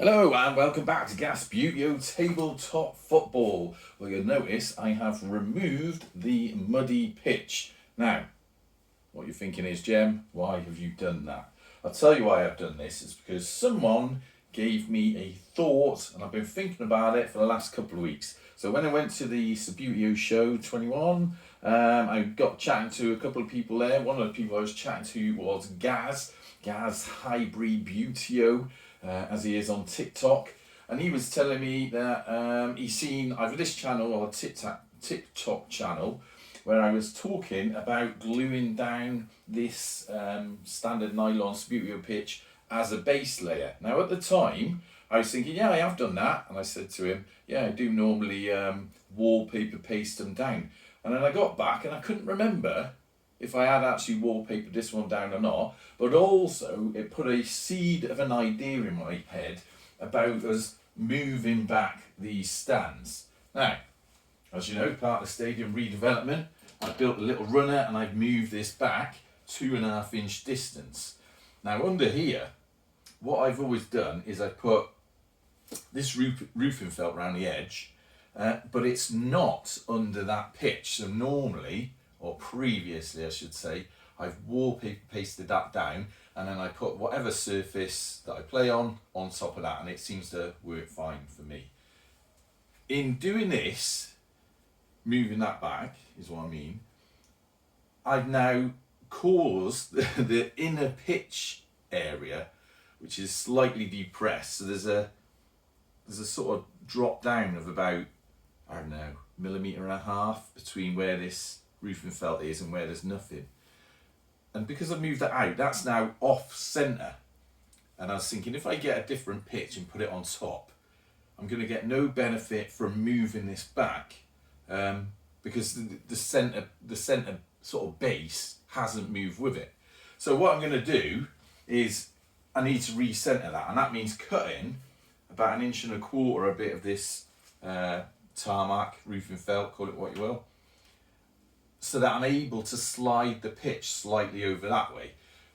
Hello and welcome back to Gas Buteo Tabletop Football. Well, you'll notice I have removed the muddy pitch. Now, what you're thinking is, Jem, why have you done that? I'll tell you why I've done this. It's because someone gave me a thought and I've been thinking about it for the last couple of weeks. So when I went to the Buteo show 21, I got chatting to a couple of people there. One of the people I was chatting to was Gaz Hybrid Buteo. As he is on TikTok, and he was telling me that he's seen either this channel or a TikTok channel where I was talking about gluing down this standard nylon Buteo pitch as a base layer. Now at the time I was thinking, yeah, I have done that, and I said to him, yeah, I do normally wallpaper paste them down. And then I got back and I couldn't remember if I had actually wallpapered this one down or not, but also it put a seed of an idea in my head about us moving back these stands. Now, as you know, part of the stadium redevelopment, I built a little runner and I've moved this back 2.5 inch distance. Now under here, what I've always done is I put this roofing felt around the edge, but it's not under that pitch. So normally, or previously I should say, I've wallpaper pasted that down and then I put whatever surface that I play on top of that, and it seems to work fine for me. In doing this, moving that back is what I mean, I've now caused the inner pitch area, which is slightly depressed, so there's a sort of drop down of about, I don't know, 1.5 millimeters between where this roofing felt is and where there's nothing. And because I've moved that out, that's now off centre. And I was thinking, if I get a different pitch and put it on top, I'm going to get no benefit from moving this back, because the centre sort of base hasn't moved with it. So what I'm going to do is I need to re-centre that, and that means cutting about 1.25 inches a bit of this tarmac roofing felt, call it what you will, so that I'm able to slide the pitch slightly over that way.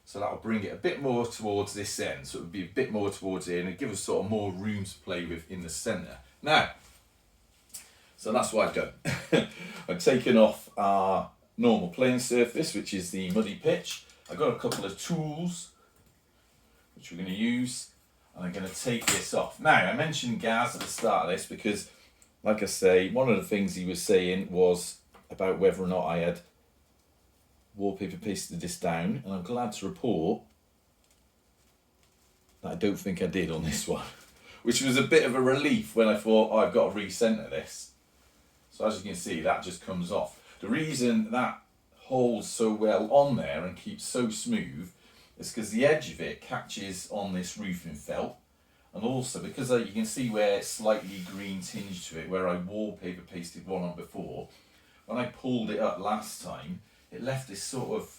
So that'll bring it a bit more towards this end, so it would be a bit more towards here, and it'll give us sort of more room to play with in the centre. Now, so that's what I've done. I've taken off our normal playing surface, which is the muddy pitch. I've got a couple of tools which we're going to use, and I'm going to take this off. Now, I mentioned Gaz at the start of this because, like I say, one of the things he was saying was about whether or not I had wallpaper pasted this down, and I'm glad to report that I don't think I did on this one, which was a bit of a relief when I thought, oh, I've got to re-centre this. So as you can see, that just comes off. The reason that holds so well on there and keeps so smooth is because the edge of it catches on this roofing felt, and also because you can see where it's slightly green tinge to it, where I wallpaper pasted one on before. When I pulled it up last time, it left this sort of,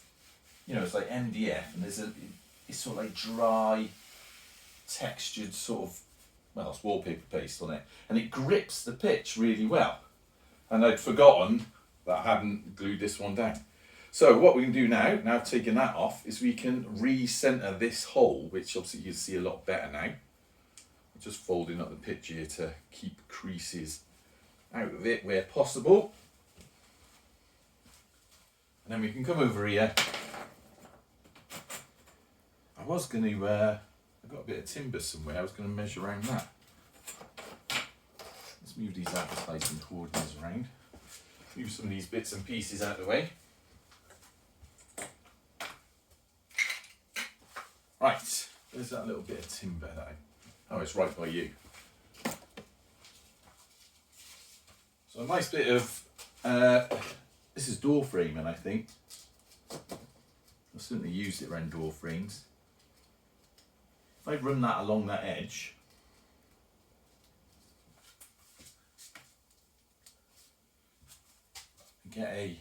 it's like MDF, and it's sort of like dry, textured sort of, well, it's wallpaper paste on it, and it grips the pitch really well. And I'd forgotten that I hadn't glued this one down. So what we can do now I've taken that off, is we can re-centre this hole, which obviously you can see a lot better now. I'm just folding up the pitch here to keep creases out of it where possible. And then we can come over here. I was going to, I've got a bit of timber somewhere, I was going to measure around that. Let's move these advertising coordinates around. Move some of these bits and pieces out of the way. Right, there's that little bit of timber that oh, it's right by you. So a nice bit of, this is door framing, I think. I've certainly used it around door frames. If I run that along that edge, and get a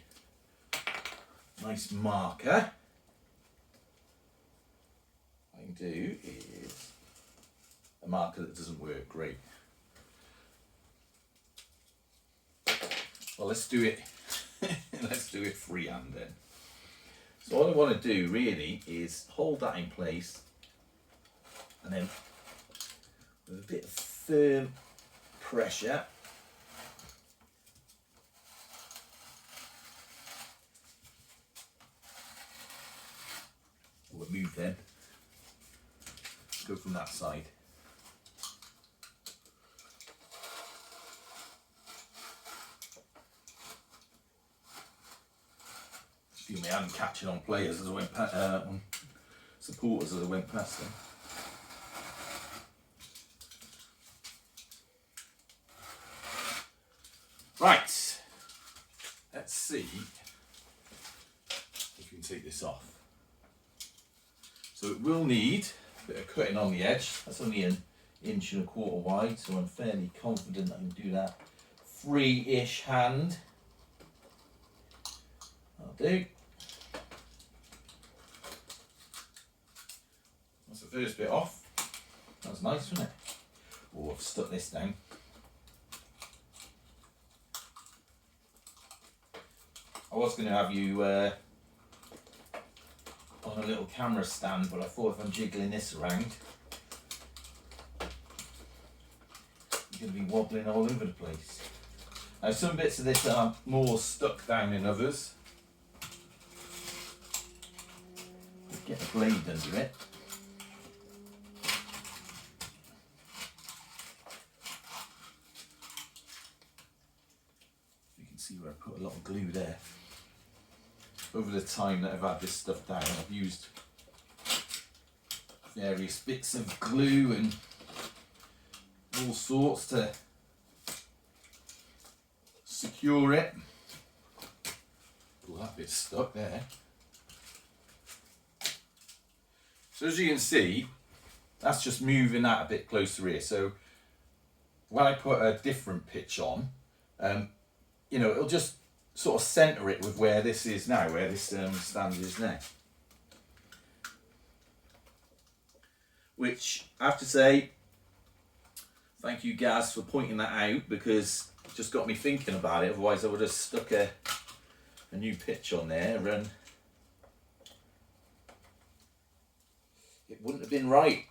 nice marker, what I can do is a marker that doesn't work great. Well, let's do it. Let's do it freehand then. So all I want to do really is hold that in place, and then with a firm pressure. We'll move then. Go from that side. Feel my hand catching on players as I went past, on supporters as I went past them. Right, let's see if we can take this off. So it will need a bit of cutting on the edge. That's only 1.25 inches wide, so I'm fairly confident I can do that free-ish hand. That'll do. That's the first bit off. That's nice, wasn't it? Oh, I've stuck this down. I was going to have you on a little camera stand, but I thought if I'm jiggling this around, you're going to be wobbling all over the place. Now some bits of this are more stuck down than others. Get a blade under it. You can see where I put a lot of glue there. Over the time that I've had this stuff down, I've used various bits of glue and all sorts to secure it. Oh, that bit's stuck there. So as you can see, that's just moving that a bit closer here. So when I put a different pitch on, you know, it'll just sort of centre it with where this is now, where this stand is now. Which I have to say, thank you Gaz for pointing that out, because it just got me thinking about it. Otherwise I would have stuck a new pitch on there and it wouldn't have been right.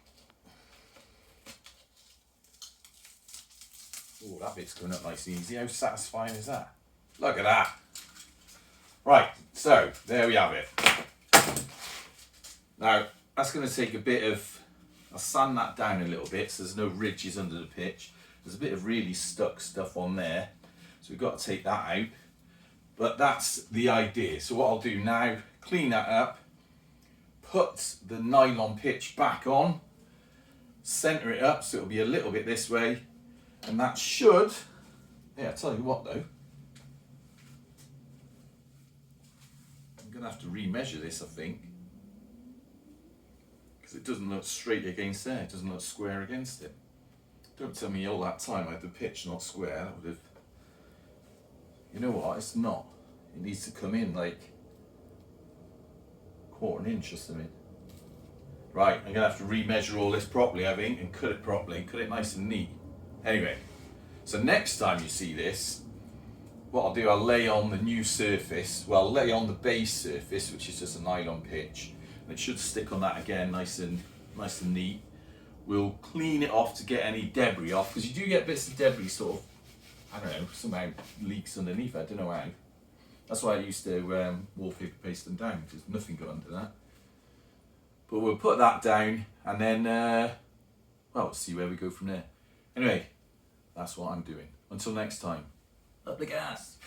Oh, that bit's coming up nice and easy. How satisfying is that? Look at that. Right, so there we have it. Now, that's going to take a bit of, I'll sand that down a little bit so there's no ridges under the pitch. There's a bit of really stuck stuff on there, so we've got to take that out. But that's the idea. So what I'll do now, clean that up, put the nylon pitch back on, centre it up so it'll be a little bit this way, and that should, yeah, I'll tell you what though, I'm going to have to remeasure this, I think, because it doesn't look straight against there, it doesn't look square against it. Don't tell me all that time I had the pitch not square, that would have, you know what, it's not, it needs to come in like 1/4 inch or something. Right, I'm going to have to remeasure all this properly, I think, and cut it properly, cut it nice and neat. Anyway, so next time you see this, what I'll do, I'll lay on the new surface, well, I'll lay on the base surface, which is just a nylon pitch, and it should stick on that again nice and neat. We'll clean it off to get any debris off, because you do get bits of debris sort of, I don't know, somehow leaks underneath, I don't know how. That's why I used to wallpaper paste them down, because nothing got under that. But we'll put that down, and then, well, we'll see where we go from there. Anyway, that's what I'm doing. Until next time, up the gas.